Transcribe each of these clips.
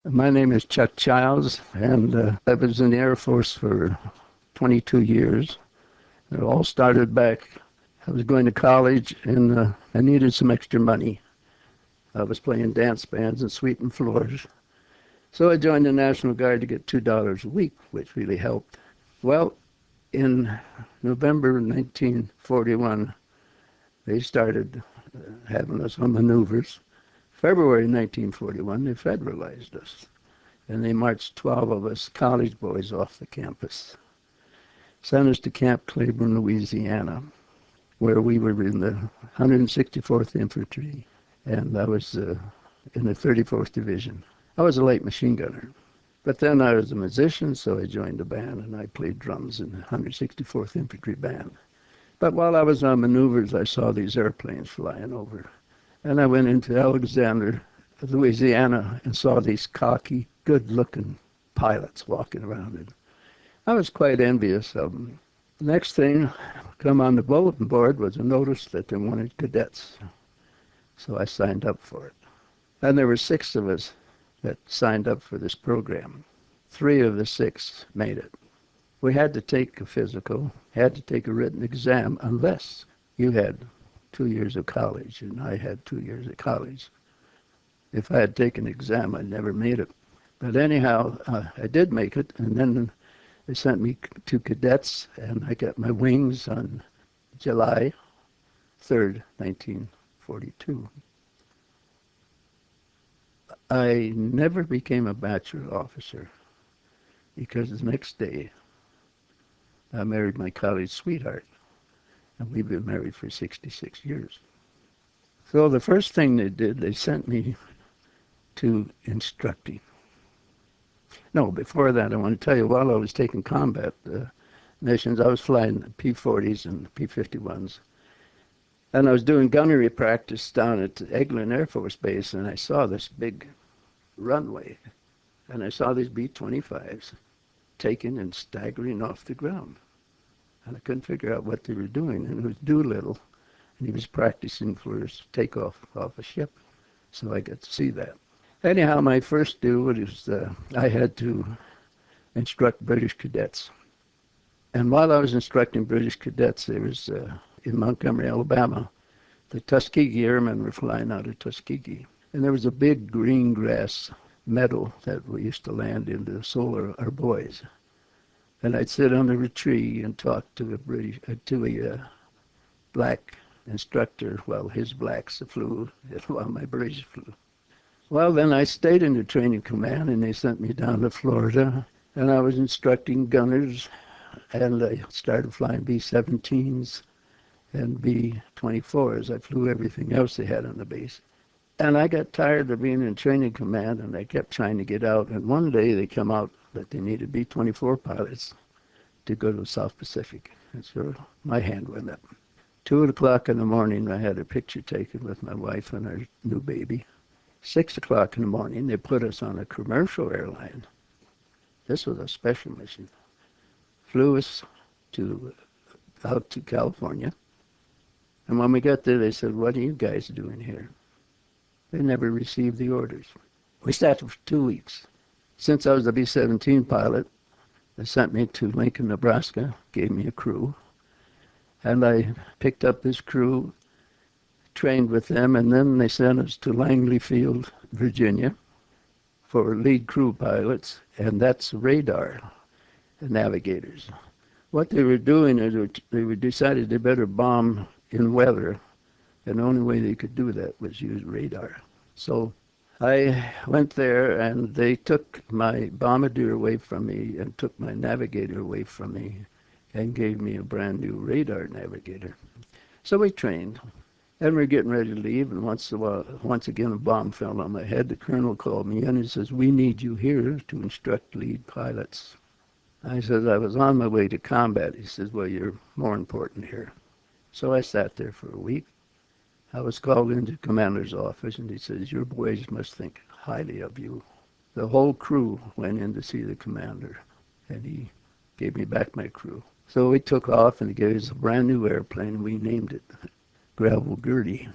My name is Chuck Childs, and I was in the Air Force for 22 years. It all started back. I was going to college, and I needed some extra money. I was playing dance bands and sweeping floors. So I joined the National Guard to get $2 a week, which really helped. Well, in November 1941, they started having us on maneuvers. February 1941, they federalized us, and they marched 12 of us college boys off the campus, sent us to Camp Claiborne, Louisiana, where we were in the 164th Infantry, and I was in the 34th Division. I was a light machine gunner, but then I was a musician, so I joined a band, and I played drums in the 164th Infantry Band. But while I was on maneuvers, I saw these airplanes flying over, and I went into Alexander, Louisiana, and saw these cocky, good-looking pilots walking around. And I was quite envious of them. The next thing, come on the bulletin board, was a notice that they wanted cadets. So I signed up for it. And there were 6 of us that signed up for this program. 3 of the 6 made it. We had to take a physical, had to take a written exam, unless you had 2 years of college, and I had 2 years of college. If I had taken an exam, I'd never made it. But anyhow, I did make it, and then they sent me to cadets, and I got my wings on July 3rd, 1942. I never became a bachelor officer because the next day I married my college sweetheart, and we've been married for 66 years. So the first thing they did, they sent me to instructing. No, before that, I want to tell you, while I was taking combat missions, I was flying P-40s and P-51s. And I was doing gunnery practice down at Eglin Air Force Base, and I saw this big runway. And I saw these B-25s taking and staggering off the ground. And I couldn't figure out what they were doing. And it was Doolittle, and he was practicing for his takeoff off a ship. So I got to see that. Anyhow, my first do was I had to instruct British cadets. And while I was instructing British cadets, there was in Montgomery, Alabama, the Tuskegee Airmen were flying out of Tuskegee. And there was a big green grass meadow that we used to land in to solar our boys. And I'd sit under a tree and talk to a black instructor while his blacks flew, while my British flew. Well, then I stayed in the training command, and they sent me down to Florida, and I was instructing gunners, and I started flying B-17s and B-24s. I flew everything else they had on the base. And I got tired of being in training command, and I kept trying to get out. And one day they come out that they needed B-24 pilots to go to the South Pacific. And so my hand went up. 2 o'clock in the morning, I had a picture taken with my wife and our new baby. 6 o'clock in the morning, they put us on a commercial airline. This was a special mission. Flew us out to California. And when we got there, they said, "What are you guys doing here?" They never received the orders. We sat for 2 weeks. Since I was a B-17 pilot, they sent me to Lincoln, Nebraska, gave me a crew. And I picked up this crew, trained with them, and then they sent us to Langley Field, Virginia, for lead crew pilots, and that's radar navigators. What they were doing is they decided they better bomb in weather, and the only way they could do that was use radar. So I went there, and they took my bombardier away from me and took my navigator away from me and gave me a brand new radar navigator. So we trained. And we're getting ready to leave, and once again a bomb fell on my head. The colonel called me in and says, "We need you here to instruct lead pilots." I said, "I was on my way to combat." He says, "Well, you're more important here." So I sat there for a week. I was called into the commander's office, and he says, "Your boys must think highly of you." The whole crew went in to see the commander, and he gave me back my crew. So we took off, and he gave us a brand new airplane, and we named it Gravel Gertie.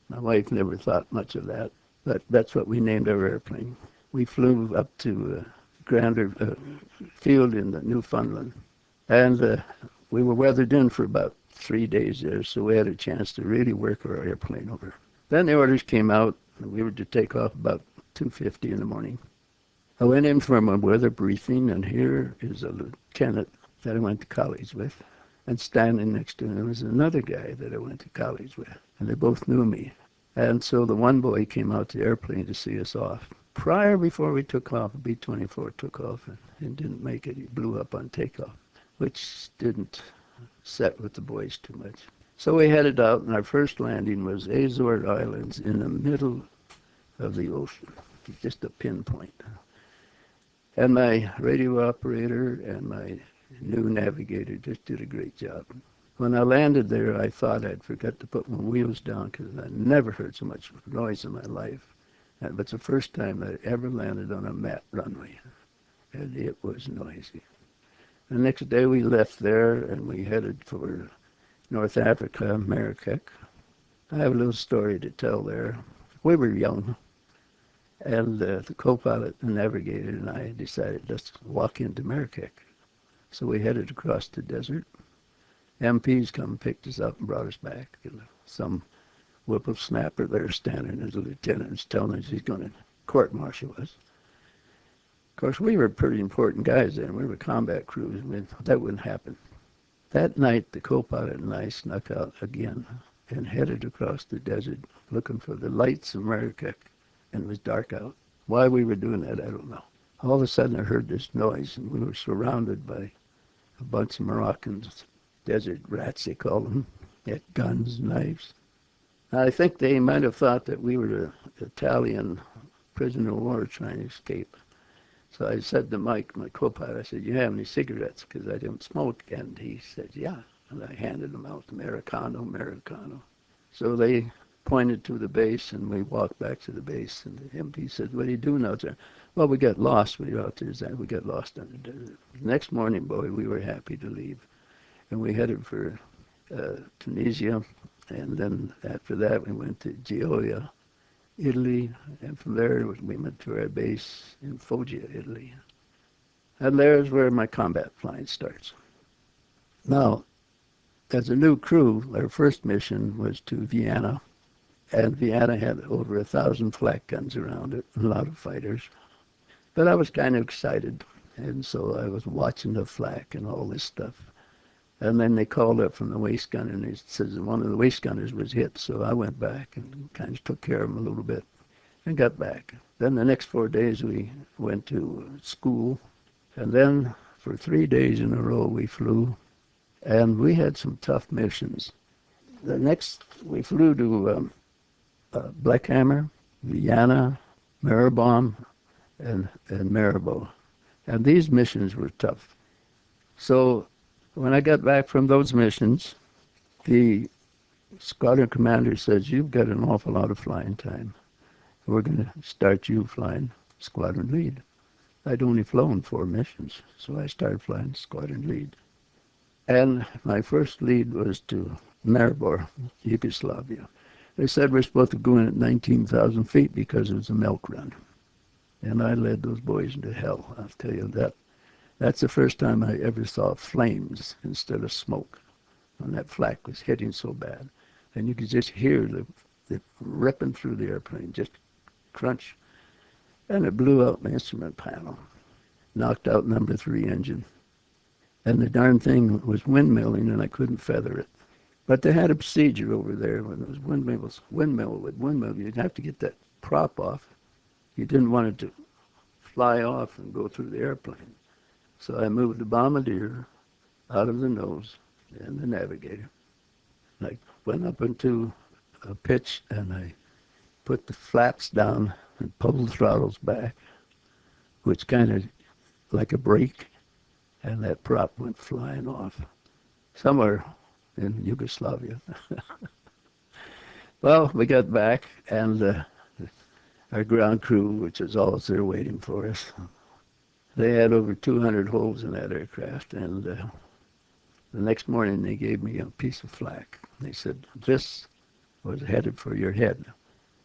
My wife never thought much of that, but that's what we named our airplane. we flew up to Grander Field in Newfoundland. And we were weathered in for about 3 days there, so we had a chance to really work our airplane over. Then the orders came out, and we were to take off about 2:50 in the morning. I went in for my weather briefing, and here is a lieutenant that I went to college with. And standing next to him was another guy that I went to college with, and they both knew me. And so the one boy came out to the airplane to see us off. Before we took off, B-24 took off and didn't make it. He blew up on takeoff, which didn't set with the boys too much. So we headed out, and our first landing was Azores Islands in the middle of the ocean, just a pinpoint. And my radio operator and my new navigator just did a great job. When I landed there, I thought I'd forgot to put my wheels down because I never heard so much noise in my life. And it's the first time I ever landed on a mat runway, and it was noisy. The next day we left there and we headed for North Africa, Marrakech. I have a little story to tell there. We were young, and the co-pilot and navigator and I decided let's walk into Marrakech. So we headed across the desert. MPs come and picked us up and brought us back. And some whippersnapper there standing as a lieutenant telling us he's going to court-martial us. Of course, we were pretty important guys then. We were combat crews. That wouldn't happen. That night, the co-pilot and I snuck out again and headed across the desert looking for the lights of Marrakech, and it was dark out. Why we were doing that, I don't know. All of a sudden, I heard this noise, and we were surrounded by a bunch of Moroccans, desert rats, they call them. They had guns, knives. I think they might have thought that we were the Italian prisoner of war trying to escape. So I said to Mike, my co-pilot, I said, "You have any cigarettes?" Because I didn't smoke. And he said, "Yeah." And I handed them out, Americano, Americano. So they pointed to the base, and we walked back to the base. And the MP said, "What do you do now, sir?" "Well, we got lost. We were out there. We got lost in the desert." The next morning, boy, we were happy to leave. And we headed for Tunisia. And then after that, we went to Gioia, Italy. And from there, we went to our base in Foggia, Italy. And there's where my combat flying starts. Now, as a new crew, our first mission was to Vienna. And Vienna had over 1,000 flak guns around it, a lot of fighters. But I was kind of excited. And so I was watching the flak and all this stuff. And then they called up from the waist gunner, and he says one of the waist gunners was hit. So I went back and kind of took care of him a little bit and got back. Then the next 4 days we went to school. And then for 3 days in a row we flew. And we had some tough missions. The next, we flew to Blackhammer, Vienna, Maribor, and Maribor. And these missions were tough. So when I got back from those missions, the squadron commander says, "You've got an awful lot of flying time. We're going to start you flying squadron lead." I'd only flown 4 missions, so I started flying squadron lead. And my first lead was to Maribor, Yugoslavia. They said we're supposed to go in at 19,000 feet because it was a milk run. And I led those boys into hell, I'll tell you that. That's the first time I ever saw flames instead of smoke when that flak was hitting so bad. And you could just hear the ripping through the airplane, just crunch. And it blew out my instrument panel, knocked out number 3 engine. And the darn thing was windmilling, and I couldn't feather it. But they had a procedure over there when there was windmill, you'd have to get that prop off. You didn't want it to fly off and go through the airplane. So I moved the bombardier out of the nose and the navigator. And I went up into a pitch, and I put the flaps down and pulled the throttles back, which kind of like a brake, and that prop went flying off somewhere in Yugoslavia. Well, we got back, and our ground crew, which was always there waiting for us, they had over 200 holes in that aircraft, and the next morning they gave me a piece of flak. They said, "This was headed for your head.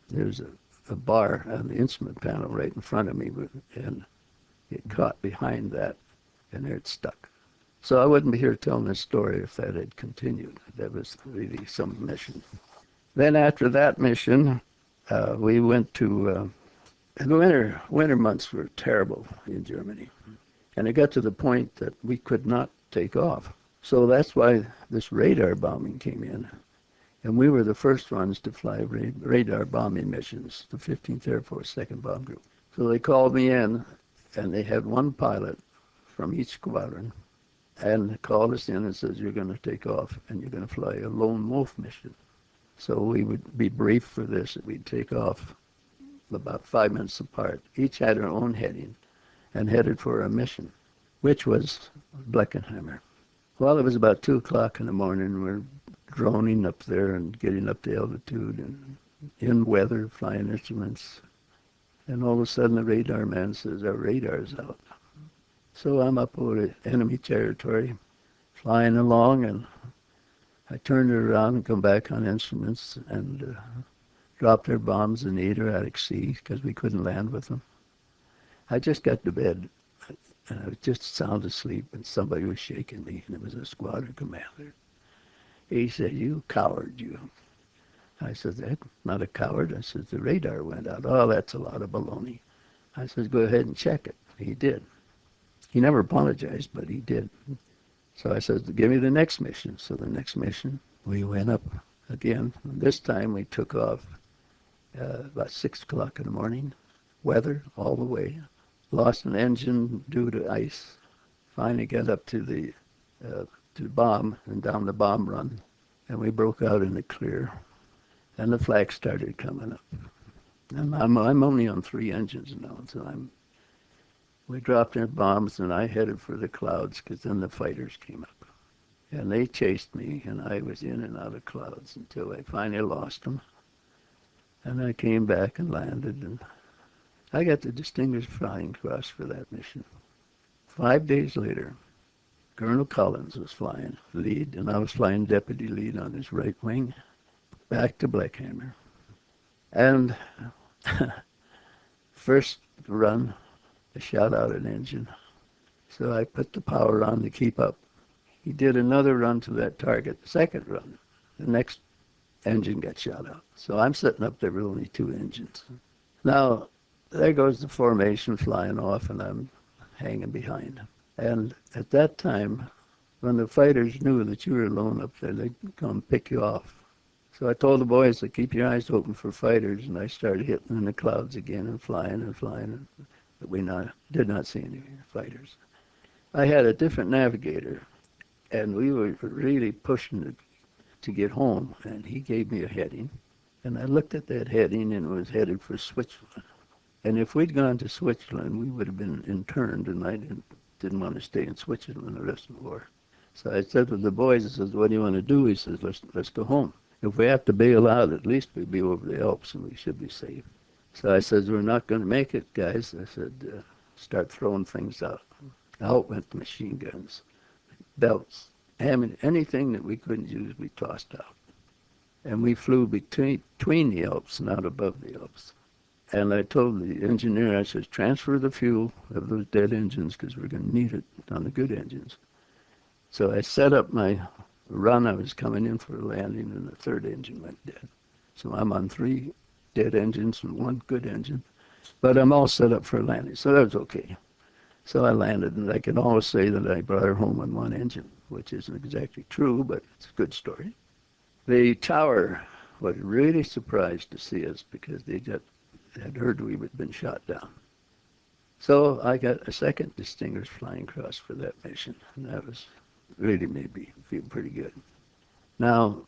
There's a a bar on the instrument panel right in front of me, and it caught behind that, and there it stuck. So I wouldn't be here telling this story if that had continued. That was really some mission. Then after that mission, we went to, the winter months were terrible in Germany. And it got to the point that we could not take off. So that's why this radar bombing came in. And we were the first ones to fly radar bombing missions, the 15th Air Force 2nd Bomb Group. So they called me in, and they had one pilot from each squadron, and called us in and says, you're going to take off, and you're going to fly a lone wolf mission. So we would be briefed for this. We'd take off about 5 minutes apart. Each had our own heading and headed for a mission, which was Bleckenheimer. Well, it was about 2 o'clock in the morning. We're droning up there and getting up to altitude and in weather, flying instruments. And all of a sudden the radar man says, our radar's out. So I'm up over enemy territory, flying along, and I turned it around and come back on instruments and dropped their bombs in the Adriatic Sea because we couldn't land with them. I just got to bed, and I was just sound asleep, and somebody was shaking me, and it was a squadron commander. He said, you coward, you. I said, I'm not a coward. I said, the radar went out. Oh, that's a lot of baloney. I said, go ahead and check it. He did. He never apologized, but he did. So I said, give me the next mission. So the next mission, we went up again. This time we took off about 6 o'clock in the morning. Weather all the way. Lost an engine due to ice. Finally got up to the bomb and down the bomb run, and we broke out in the clear. And the flag started coming up. And I'm only on 3 engines now, so we dropped our bombs, and I headed for the clouds, because then the fighters came up. And they chased me, and I was in and out of clouds until I finally lost them. And I came back and landed, and I got the Distinguished Flying Cross for that mission. 5 days later, Colonel Collins was flying lead, and I was flying deputy lead on his right wing, back to Bleckenheimer. And first run, I shot out an engine. So I put the power on to keep up. He did another run to that target, the second run. The next engine got shot out. So I'm sitting up there with only 2 engines. Now, there goes the formation flying off, and I'm hanging behind. And at that time, when the fighters knew that you were alone up there, they'd come pick you off. So I told the boys to keep your eyes open for fighters, and I started hitting in the clouds again and flying, but we did not see any fighters. I had a different navigator, and we were really pushing to get home, and he gave me a heading, and I looked at that heading, and it was headed for Switzerland. And if we'd gone to Switzerland, we would have been interned, and I didn't want to stay in Switzerland the rest of the war. So I said to the boys, I said, what do you want to do? He says, let's go home. If we have to bail out, at least we'll be over the Alps, and we should be safe. So I said, we're not going to make it, guys. I said, start throwing things out. Out went the machine guns, belts, anything that we couldn't use, we tossed out. And we flew between the Alps, not above the Alps. And I told the engineer, I said, transfer the fuel of those dead engines, because we're going to need it on the good engines. So I set up my run. I was coming in for a landing, and the 3rd engine went dead. So I'm on 3 dead engines and 1 good engine. But I'm all set up for a landing, so that was okay. So I landed, and I can always say that I brought her home on 1 engine, which isn't exactly true, but it's a good story. The tower was really surprised to see us, because they had heard we had been shot down. So I got a 2nd Distinguished Flying Cross for that mission, and that was really made me feel pretty good. Now,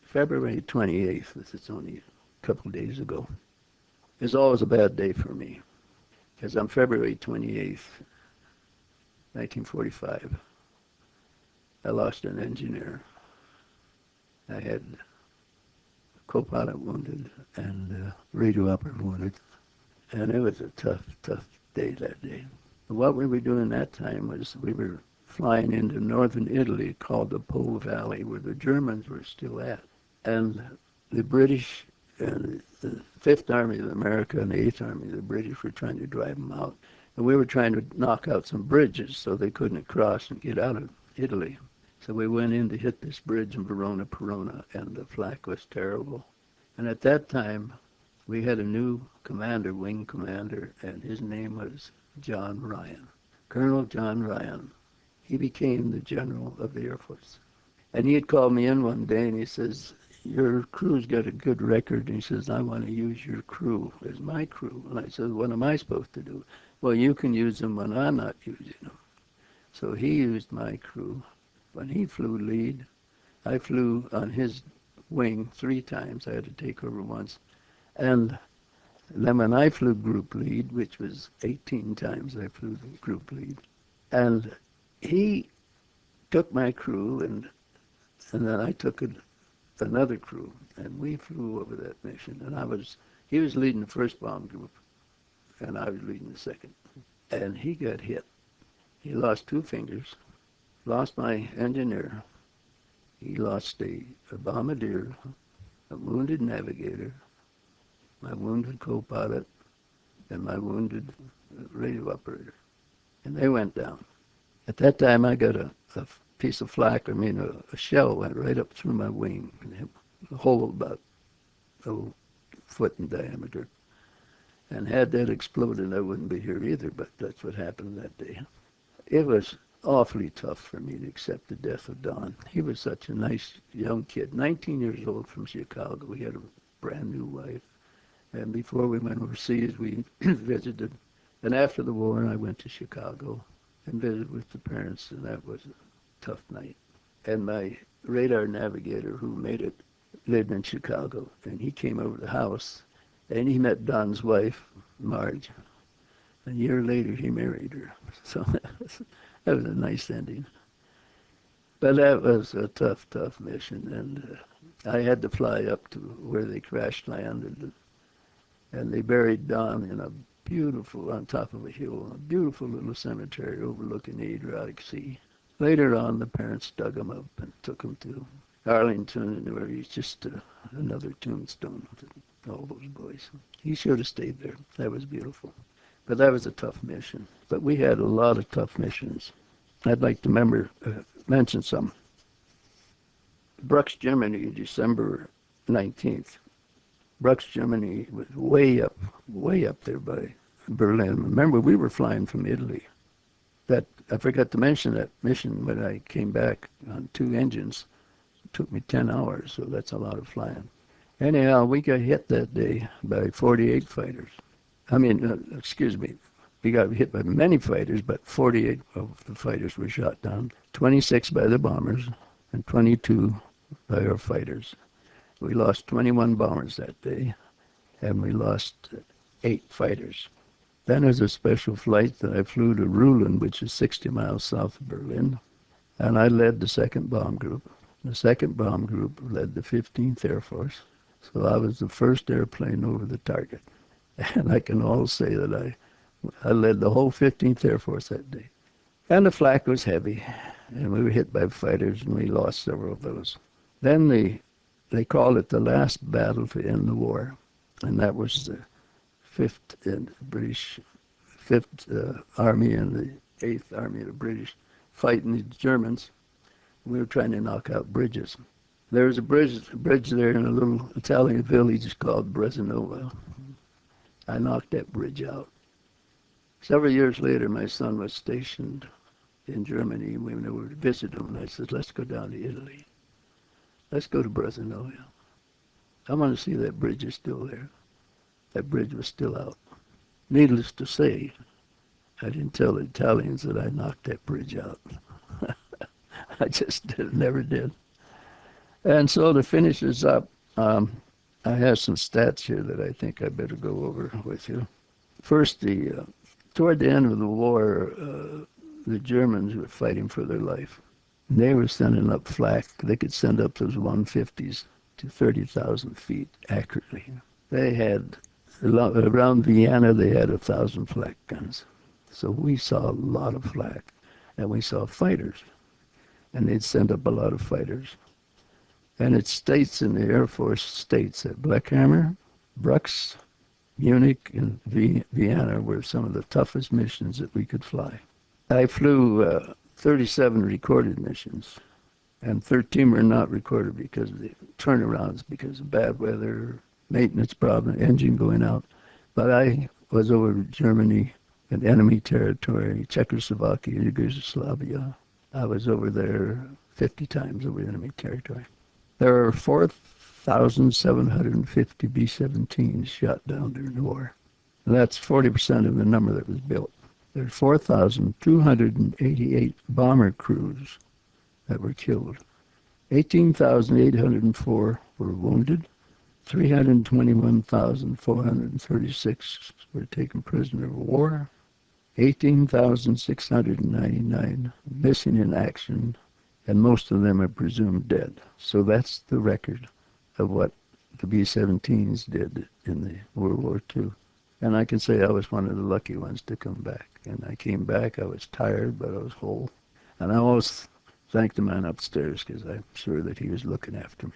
February 28th, this is only a couple days ago, is always a bad day for me, because on February 28th, 1945, I lost an engineer. I had a co-pilot wounded and a radio operator wounded, and it was a tough day that day. But what we were doing that time was we were flying into northern Italy called the Po Valley, where the Germans were still at. And the British and the Fifth Army of America and the Eighth Army of the British were trying to drive them out. And we were trying to knock out some bridges so they couldn't cross and get out of Italy. So we went in to hit this bridge in Verona, Perona, and the flak was terrible. And at that time, we had a new commander, wing commander, and his name was John Ryan, Colonel John Ryan. He became the general of the Air Force. And he had called me in one day and he says, your crew's got a good record. And he says, I want to use your crew as my crew. And I said, what am I supposed to do? Well, you can use them when I'm not using them. So he used my crew. When he flew lead, I flew on his wing 3 times. I had to take over once. And then when I flew group lead, which was 18 times I flew the group lead, and he took my crew, and then I took another crew, and we flew over that mission. And he was leading the first bomb group, and I was leading the second. And he got hit. He lost 2 fingers, lost my engineer. He lost a bombardier, a wounded navigator, my wounded co-pilot, and my wounded radio operator. And they went down. At that time, I got a piece of flak, a shell went right up through my wing, a hole about a foot in diameter. And had that exploded, I wouldn't be here either, but that's what happened that day. It was awfully tough for me to accept the death of Don. He was such a nice young kid, 19 years old, from Chicago. We had a brand new wife. And before we went overseas, we visited. And after the war, I went to Chicago and visited with the parents, and that was a tough night. And my radar navigator, who made it, lived in Chicago, and he came over to the house, and he met Don's wife, Marge. A year later, he married her. So that was a nice ending. But that was a tough, tough mission, and I had to fly up to where they crash landed, and they buried Don in a beautiful, on top of a hill, a beautiful little cemetery overlooking the Adriatic Sea. Later on, the parents dug him up and took him to Arlington, where he's just another tombstone with all those boys. He should have stayed there. That was beautiful. But that was a tough mission. But we had a lot of tough missions. I'd like to mention some. Brux, Germany, December 19th. Brux, Germany was way up there by Berlin. Remember, we were flying from Italy. I forgot to mention that mission when I came back on 2 engines. It took me 10 hours, so that's a lot of flying. Anyhow, we got hit that day by 48 fighters. We got hit by many fighters, but 48 of the fighters were shot down. 26 by the bombers and 22 by our fighters. We lost 21 bombers that day, and we lost 8 fighters. Then there's a special flight that I flew to Ruhlen, which is 60 miles south of Berlin, and I led the 2nd Bomb Group. The 2nd Bomb Group led the 15th Air Force, so I was the first airplane over the target. And I can all say that I led the whole 15th Air Force that day. And the flak was heavy, and we were hit by fighters, and we lost several of those. Then they called it the last battle to end the war, and that was the 5th Army and the 8th Army of the British fighting the Germans. We were trying to knock out bridges. There was a bridge there in a little Italian village called Bresanova. I knocked that bridge out. Several years later, my son was stationed in Germany. We were to visit him, and I said, let's go down to Italy. Let's go to Bresanova. I want to see that bridge is still there. That bridge was still out. Needless to say, I didn't tell the Italians that I knocked that bridge out. I just never did. And so to finish this up, I have some stats here that I think I better go over with you. First, toward the end of the war, the Germans were fighting for their life. They were sending up flak. They could send up those 150s to 30,000 feet accurately. They had, around Vienna, they had 1,000 flak guns. So we saw a lot of flak, and we saw fighters, and they'd send up a lot of fighters. And it states in the Air Force states that Bleckhammer, Brux, Munich, and Vienna were some of the toughest missions that we could fly. I flew 37 recorded missions, and 13 were not recorded because of the turnarounds, because of bad weather, maintenance problem, engine going out. But I was over Germany and enemy territory, Czechoslovakia, Yugoslavia. I was over there 50 times over enemy territory. There are 4,750 B-17s shot down during the war. And that's 40% of the number that was built. There are 4,288 bomber crews that were killed. 18,804 were wounded. 321,436 were taken prisoner of war. 18,699 missing in action, and most of them are presumed dead. So that's the record of what the B-17s did in the World War II. And I can say I was one of the lucky ones to come back. And I came back, I was tired, but I was whole. And I always thank the man upstairs because I'm sure that he was looking after me.